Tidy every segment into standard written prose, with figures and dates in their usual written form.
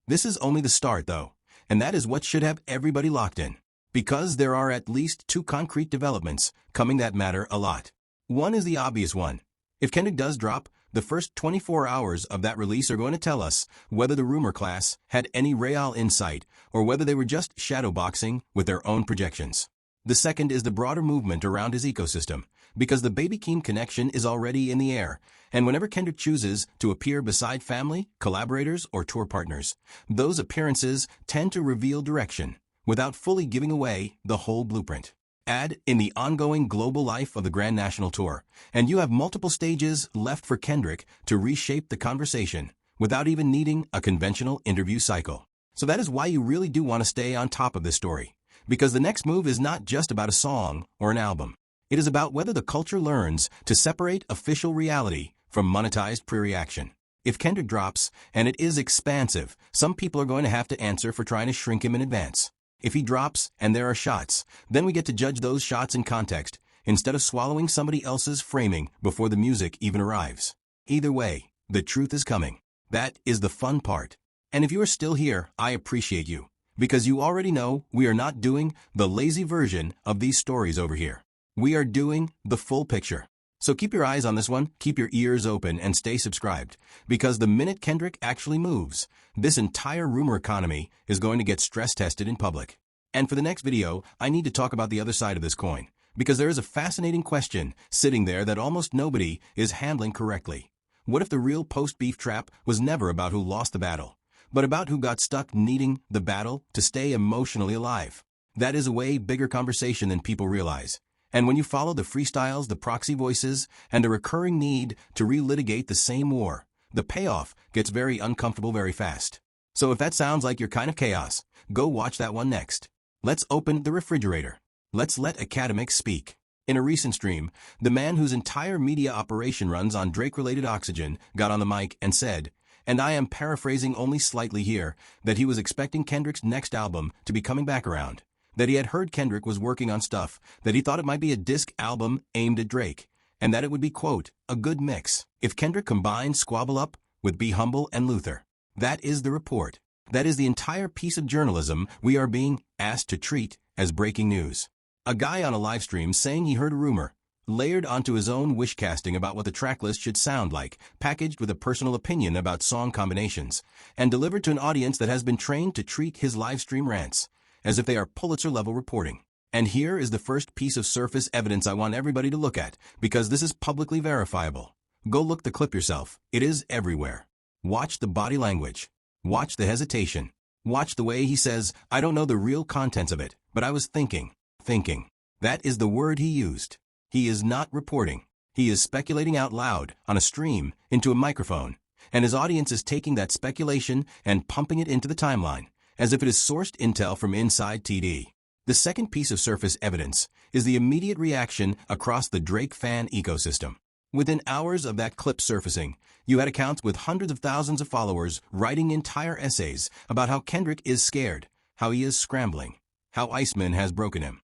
This is only the start, though, and that is what should have everybody locked in. Because there are at least two concrete developments coming that matter a lot. One is the obvious one. If Kendrick does drop, the first 24 hours of that release are going to tell us whether the rumor class had any real insight or whether they were just shadowboxing with their own projections. The second is the broader movement around his ecosystem, because the Baby Keem connection is already in the air, and whenever Kendrick chooses to appear beside family, collaborators, or tour partners, those appearances tend to reveal direction, without fully giving away the whole blueprint. Add in the ongoing global life of the Grand National Tour, and you have multiple stages left for Kendrick to reshape the conversation without even needing a conventional interview cycle. So that is why you really do want to stay on top of this story, because the next move is not just about a song or an album. It is about whether the culture learns to separate official reality from monetized pre-reaction. If Kendrick drops, and it is expansive, some people are going to have to answer for trying to shrink him in advance. If he drops and there are shots, then we get to judge those shots in context, instead of swallowing somebody else's framing before the music even arrives. Either way, the truth is coming. That is the fun part. And if you are still here, I appreciate you, because you already know we are not doing the lazy version of these stories over here. We are doing the full picture. So keep your eyes on this one, keep your ears open, and stay subscribed, because the minute Kendrick actually moves, this entire rumor economy is going to get stress tested in public. And for the next video, I need to talk about the other side of this coin, because there is a fascinating question sitting there that almost nobody is handling correctly. What if the real post-beef trap was never about who lost the battle, but about who got stuck needing the battle to stay emotionally alive? That is a way bigger conversation than people realize. And when you follow the freestyles, the proxy voices, and a recurring need to relitigate the same war, the payoff gets very uncomfortable very fast. So if that sounds like your kind of chaos, go watch that one next. Let's open the refrigerator. Let's let Akademiks speak. In a recent stream, the man whose entire media operation runs on Drake-related oxygen got on the mic and said, and I am paraphrasing only slightly here, that he was expecting Kendrick's next album to be coming back around. That he had heard Kendrick was working on stuff, that he thought it might be a disc album aimed at Drake, and that it would be, quote, a good mix if Kendrick combined Squabble Up with Be Humble and Luther. That is the report. That is the entire piece of journalism we are being asked to treat as breaking news. A guy on a live stream saying he heard a rumor, layered onto his own wish casting about what the tracklist should sound like, packaged with a personal opinion about song combinations, and delivered to an audience that has been trained to treat his live stream rants as if they are Pulitzer-level reporting. And here is the first piece of surface evidence I want everybody to look at, because this is publicly verifiable. Go look the clip yourself. It is everywhere. Watch the body language. Watch the hesitation. Watch the way he says, I don't know the real contents of it, but I was thinking. That is the word he used. He is not reporting. He is speculating out loud on a stream into a microphone, and his audience is taking that speculation and pumping it into the timeline, as if it is sourced intel from inside TD. The second piece of surface evidence is the immediate reaction across the Drake fan ecosystem. Within hours of that clip surfacing, you had accounts with hundreds of thousands of followers writing entire essays about how Kendrick is scared, how he is scrambling, how Iceman has broken him.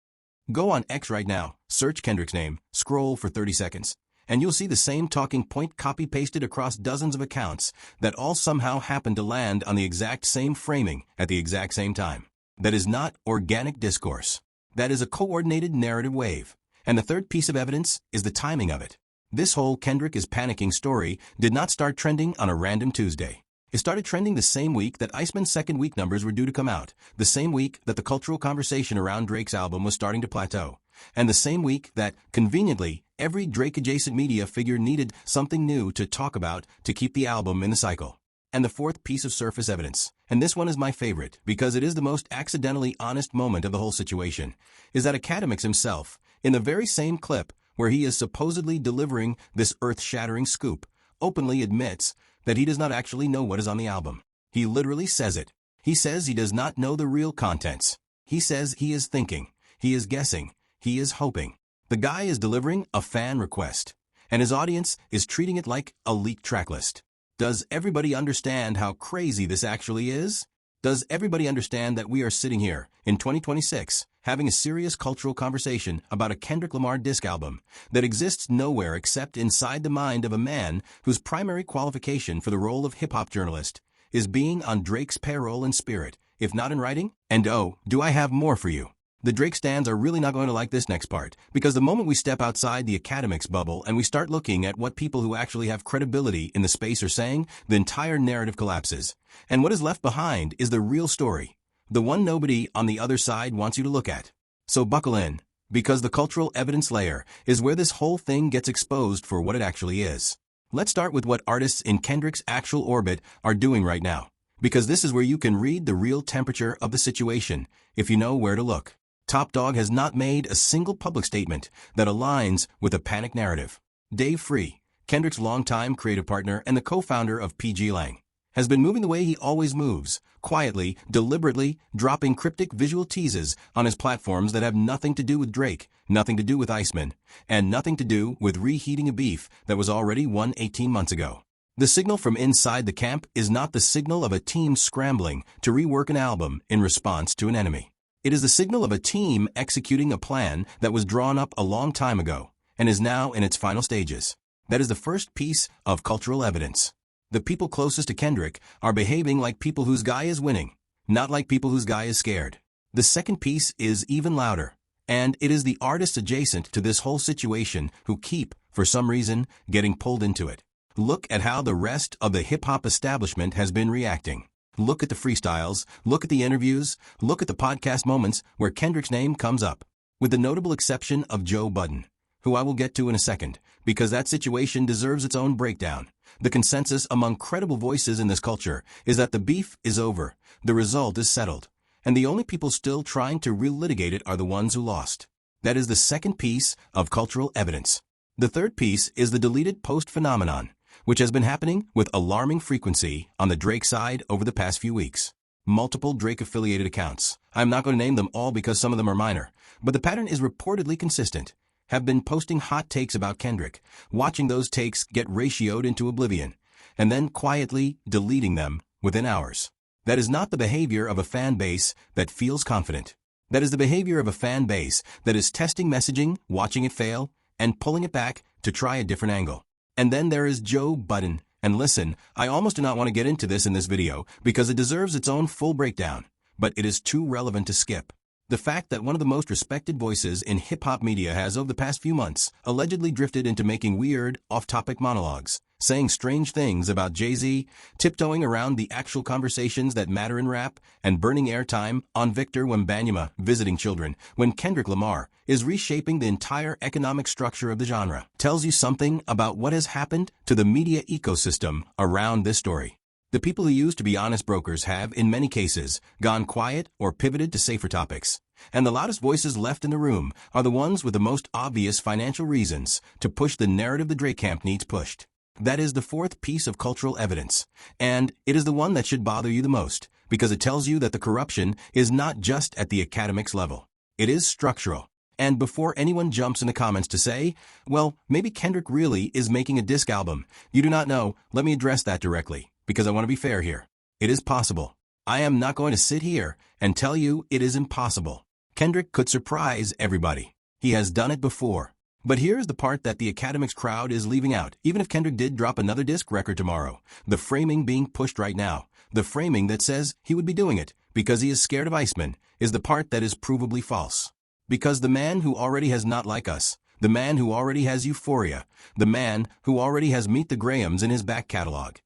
Go on X right now, search Kendrick's name, scroll for 30 seconds, and you'll see the same talking point copy-pasted across dozens of accounts that all somehow happen to land on the exact same framing at the exact same time. That is not organic discourse. That is a coordinated narrative wave. And the third piece of evidence is the timing of it. This whole Kendrick is panicking story did not start trending on a random Tuesday. It started trending the same week that Iceman's second week numbers were due to come out, the same week that the cultural conversation around Drake's album was starting to plateau, and the same week that, conveniently, every Drake-adjacent media figure needed something new to talk about to keep the album in the cycle. And the fourth piece of surface evidence, and this one is my favorite because it is the most accidentally honest moment of the whole situation, is that Akademiks himself, in the very same clip where he is supposedly delivering this earth-shattering scoop, openly admits that he does not actually know what is on the album. He literally says it. He says he does not know the real contents. He says he is thinking, he is guessing, he is hoping. The guy is delivering a fan request, and his audience is treating it like a leaked tracklist. Does everybody understand how crazy this actually is? Does everybody understand that we are sitting here in 2026 having a serious cultural conversation about a Kendrick Lamar disc album that exists nowhere except inside the mind of a man whose primary qualification for the role of hip-hop journalist is being on Drake's payroll in spirit, if not in writing? And oh, do I have more for you. The Drake stans are really not going to like this next part, because the moment we step outside the Akademiks bubble and we start looking at what people who actually have credibility in the space are saying, the entire narrative collapses. And what is left behind is the real story, the one nobody on the other side wants you to look at. So buckle in, because the cultural evidence layer is where this whole thing gets exposed for what it actually is. Let's start with what artists in Kendrick's actual orbit are doing right now, because this is where you can read the real temperature of the situation, if you know where to look. Top Dawg has not made a single public statement that aligns with a panic narrative. Dave Free, Kendrick's longtime creative partner and the co-founder of PG Lang, has been moving the way he always moves, quietly, deliberately, dropping cryptic visual teases on his platforms that have nothing to do with Drake, nothing to do with Iceman, and nothing to do with reheating a beef that was already won 18 months ago. The signal from inside the camp is not the signal of a team scrambling to rework an album in response to an enemy. It is the signal of a team executing a plan that was drawn up a long time ago and is now in its final stages. That is the first piece of cultural evidence. The people closest to Kendrick are behaving like people whose guy is winning, not like people whose guy is scared. The second piece is even louder, and it is the artists adjacent to this whole situation who keep, for some reason, getting pulled into it. Look at how the rest of the hip-hop establishment has been reacting. Look at the freestyles, look at the interviews, look at the podcast moments where Kendrick's name comes up, with the notable exception of Joe Budden, who I will get to in a second, because that situation deserves its own breakdown. The consensus among credible voices in this culture is that the beef is over, the result is settled, and the only people still trying to relitigate it are the ones who lost. That is the second piece of cultural evidence. The third piece is the deleted post phenomenon, which has been happening with alarming frequency on the Drake side over the past few weeks. Multiple Drake-affiliated accounts, I'm not going to name them all because some of them are minor, but the pattern is reportedly consistent, have been posting hot takes about Kendrick, watching those takes get ratioed into oblivion, and then quietly deleting them within hours. That is not the behavior of a fan base that feels confident. That is the behavior of a fan base that is testing messaging, watching it fail, and pulling it back to try a different angle. And then there is Joe Budden. And listen, I almost do not want to get into this in this video because it deserves its own full breakdown, but it is too relevant to skip. The fact that one of the most respected voices in hip-hop media has over the past few months allegedly drifted into making weird, off-topic monologues, saying strange things about Jay-Z, tiptoeing around the actual conversations that matter in rap, and burning airtime on Victor Wembanyama visiting children when Kendrick Lamar is reshaping the entire economic structure of the genre, tells you something about what has happened to the media ecosystem around this story. The people who used to be honest brokers have, in many cases, gone quiet or pivoted to safer topics. And the loudest voices left in the room are the ones with the most obvious financial reasons to push the narrative the Drake camp needs pushed. That is the fourth piece of cultural evidence, and it is the one that should bother you the most, because it tells you that the corruption is not just at the Akademiks level. It is structural. And before anyone jumps in the comments to say, well, maybe Kendrick really is making a disc album, you do not know, let me address that directly, because I want to be fair here. It is possible. I am not going to sit here and tell you it is impossible. Kendrick could surprise everybody. He has done it before. But here's the part that the Akademiks crowd is leaving out. Even if Kendrick did drop another disc record tomorrow, the framing being pushed right now, the framing that says he would be doing it because he is scared of Iceman, is the part that is provably false. Because the man who already has Not Like Us, the man who already has Euphoria, the man who already has Meet the Grahams in his back catalog,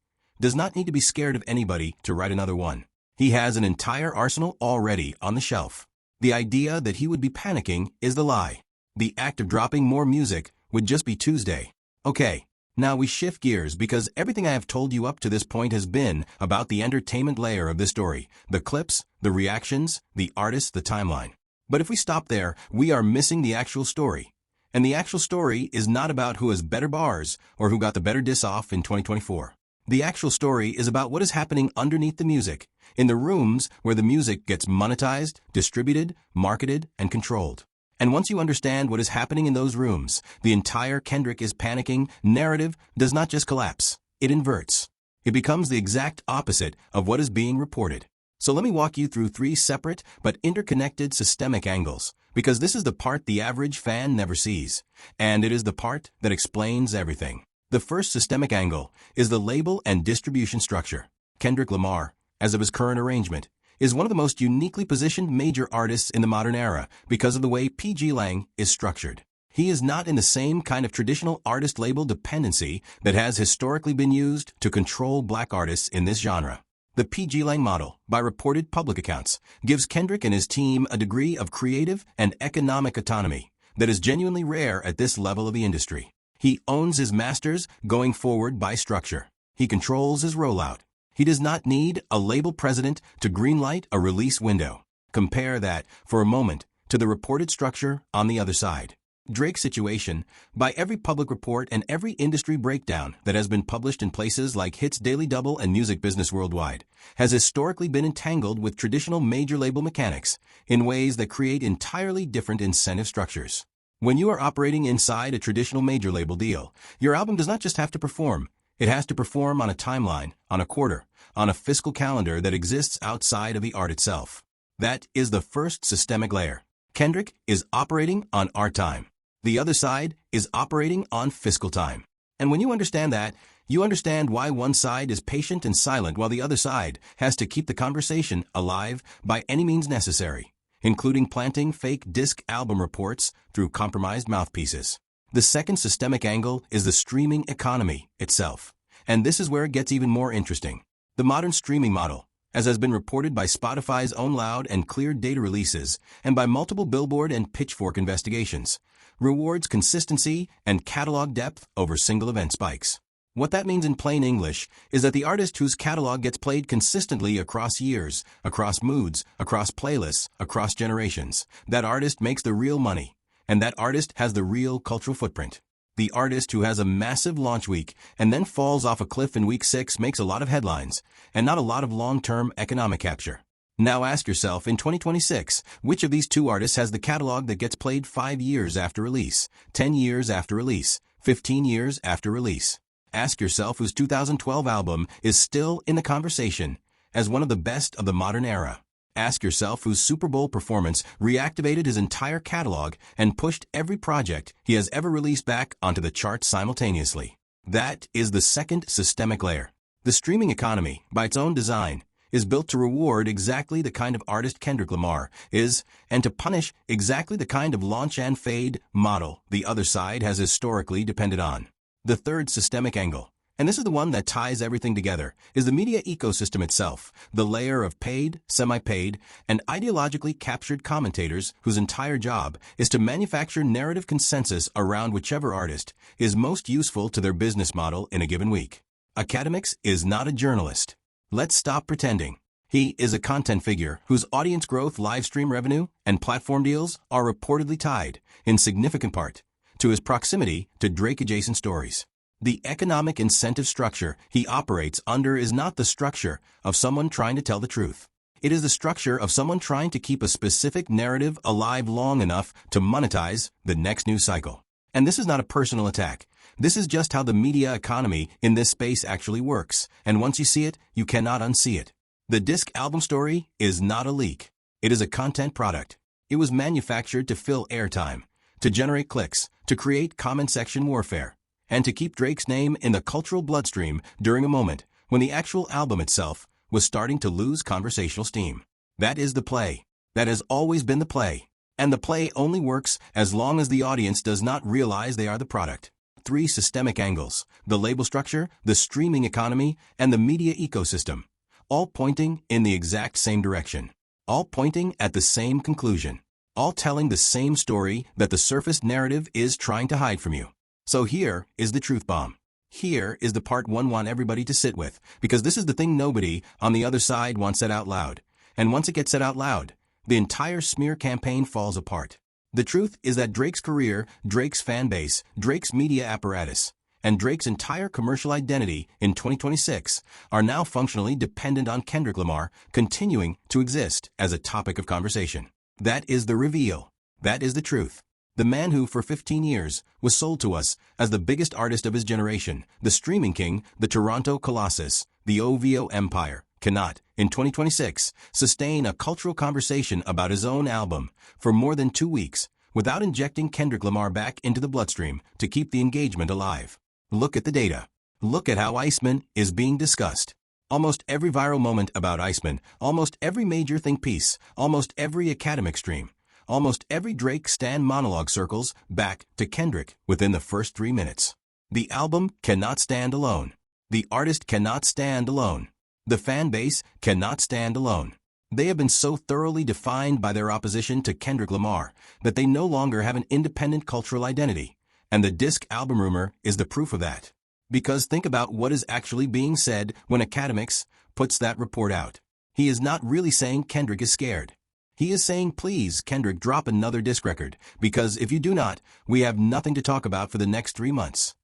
does not need to be scared of anybody to write another one. He has an entire arsenal already on the shelf. The idea that he would be panicking is the lie. The act of dropping more music would just be Tuesday. Okay, now we shift gears because everything I have told you up to this point has been about the entertainment layer of this story, the clips, the reactions, the artists, the timeline. But if we stop there, we are missing the actual story. And the actual story is not about who has better bars or who got the better diss off in 2024. The actual story is about what is happening underneath the music, in the rooms where the music gets monetized, distributed, marketed, and controlled. And once you understand what is happening in those rooms, the entire Kendrick is panicking narrative does not just collapse, it inverts. It becomes the exact opposite of what is being reported. So let me walk you through three separate but interconnected systemic angles, because this is the part the average fan never sees, and it is the part that explains everything. The first systemic angle is the label and distribution structure. Kendrick Lamar, as of his current arrangement, is one of the most uniquely positioned major artists in the modern era because of the way PG Lang is structured. He is not in the same kind of traditional artist label dependency that has historically been used to control black artists in this genre. The PG Lang model, by reported public accounts, gives Kendrick and his team a degree of creative and economic autonomy that is genuinely rare at this level of the industry. He owns his masters going forward by structure. He controls his rollout. He does not need a label president to greenlight a release window. Compare that, for a moment, to the reported structure on the other side. Drake's situation, by every public report and every industry breakdown that has been published in places like Hits Daily Double and Music Business Worldwide, has historically been entangled with traditional major label mechanics in ways that create entirely different incentive structures. When you are operating inside a traditional major label deal, your album does not just have to perform. It has to perform on a timeline, on a quarter, on a fiscal calendar that exists outside of the art itself. That is the first systemic layer. Kendrick is operating on art time. The other side is operating on fiscal time. And when you understand that, you understand why one side is patient and silent while the other side has to keep the conversation alive by any means necessary, including planting fake disc album reports through compromised mouthpieces. The second systemic angle is the streaming economy itself. And this is where it gets even more interesting. The modern streaming model, as has been reported by Spotify's own loud and clear data releases and by multiple Billboard and Pitchfork investigations, rewards consistency and catalog depth over single event spikes. What that means in plain English is that the artist whose catalog gets played consistently across years, across moods, across playlists, across generations, that artist makes the real money, and that artist has the real cultural footprint. The artist who has a massive launch week and then falls off a cliff in week 6 makes a lot of headlines and not a lot of long-term economic capture. Now ask yourself, in 2026, which of these two artists has the catalog that gets played 5 years after release, 10 years after release, 15 years after release? Ask yourself whose 2012 album is still in the conversation as one of the best of the modern era. Ask yourself whose Super Bowl performance reactivated his entire catalog and pushed every project he has ever released back onto the charts simultaneously. That is the second systemic layer. The streaming economy, by its own design, is built to reward exactly the kind of artist Kendrick Lamar is, and to punish exactly the kind of launch and fade model the other side has historically depended on. The third systemic angle, and this is the one that ties everything together, is the media ecosystem itself, the layer of paid, semi-paid, and ideologically captured commentators whose entire job is to manufacture narrative consensus around whichever artist is most useful to their business model in a given week. Akademiks is not a journalist. Let's stop pretending. He is a content figure whose audience growth, livestream revenue, and platform deals are reportedly tied, in significant part, to his proximity to Drake-adjacent stories. The economic incentive structure he operates under is not the structure of someone trying to tell the truth. It is the structure of someone trying to keep a specific narrative alive long enough to monetize the next news cycle. And this is not a personal attack. This is just how the media economy in this space actually works, and once you see it, you cannot unsee it. The disc album story is not a leak. It is a content product. It was manufactured to fill airtime, to generate clicks, to create comment section warfare, and to keep Drake's name in the cultural bloodstream during a moment when the actual album itself was starting to lose conversational steam. That is the play. That has always been the play. And the play only works as long as the audience does not realize they are the product. 3 systemic angles: the label structure, the streaming economy, and the media ecosystem, all pointing in the exact same direction, all pointing at the same conclusion, all telling the same story that the surface narrative is trying to hide from you. So here is the truth bomb. Here is the part one want everybody to sit with, because this is the thing nobody on the other side wants said out loud. And once it gets said out loud, the entire smear campaign falls apart. The truth is that Drake's career, Drake's fan base, Drake's media apparatus, and Drake's entire commercial identity in 2026 are now functionally dependent on Kendrick Lamar continuing to exist as a topic of conversation. That is the reveal. That is the truth. The man who, for 15 years, was sold to us as the biggest artist of his generation, the streaming king, the Toronto Colossus, the OVO empire, cannot, in 2026, sustain a cultural conversation about his own album for more than 2 weeks without injecting Kendrick Lamar back into the bloodstream to keep the engagement alive. Look at the data. Look at how Iceman is being discussed. Almost every viral moment about Iceman, almost every major think piece, almost every Akademiks stream, almost every Drake stan monologue circles back to Kendrick within the first 3 minutes. The album cannot stand alone. The artist cannot stand alone. The fan base cannot stand alone. They have been so thoroughly defined by their opposition to Kendrick Lamar that they no longer have an independent cultural identity, and the disc album rumor is the proof of that. Because think about what is actually being said when Akademiks puts that report out. He is not really saying Kendrick is scared. He is saying, please, Kendrick, drop another disc record, because if you do not, we have nothing to talk about for the next 3 months.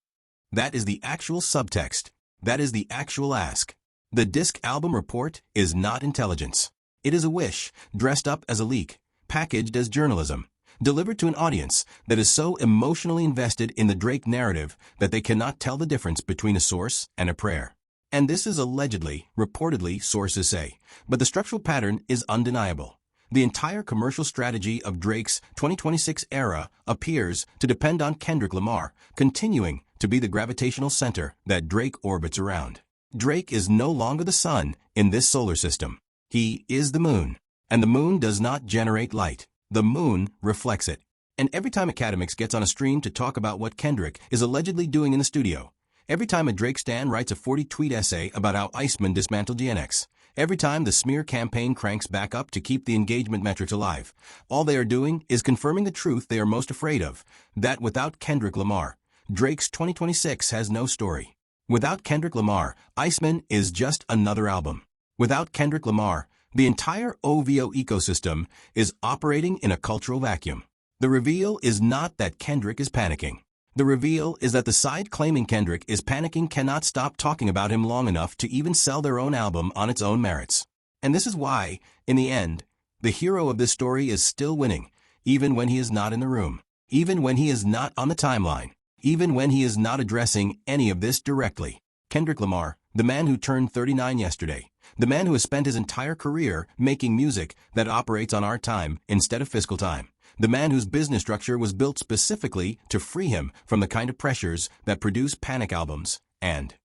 That is the actual subtext. That is the actual ask. The disc album report is not intelligence. It is a wish, dressed up as a leak, packaged as journalism, delivered to an audience that is so emotionally invested in the Drake narrative that they cannot tell the difference between a source and a prayer. And this is allegedly, reportedly, sources say, but the structural pattern is undeniable. The entire commercial strategy of Drake's 2026 era appears to depend on Kendrick Lamar continuing to be the gravitational center that Drake orbits around. Drake is no longer the sun in this solar system. He is the moon. And the moon does not generate light. The moon reflects it. And every time Akademiks gets on a stream to talk about what Kendrick is allegedly doing in the studio, every time a Drake stan writes a 40-tweet essay about how Iceman dismantled GNX, every time the smear campaign cranks back up to keep the engagement metrics alive, all they are doing is confirming the truth they are most afraid of, that without Kendrick Lamar, Drake's 2026 has no story. Without Kendrick Lamar, Iceman is just another album. Without Kendrick Lamar, the entire OVO ecosystem is operating in a cultural vacuum. The reveal is not that Kendrick is panicking. The reveal is that the side claiming Kendrick is panicking cannot stop talking about him long enough to even sell their own album on its own merits. And this is why, in the end, the hero of this story is still winning, even when he is not in the room, even when he is not on the timeline, even when he is not addressing any of this directly. Kendrick Lamar, the man who turned 39 yesterday, the man who has spent his entire career making music that operates on our time instead of fiscal time, the man whose business structure was built specifically to free him from the kind of pressures that produce panic albums and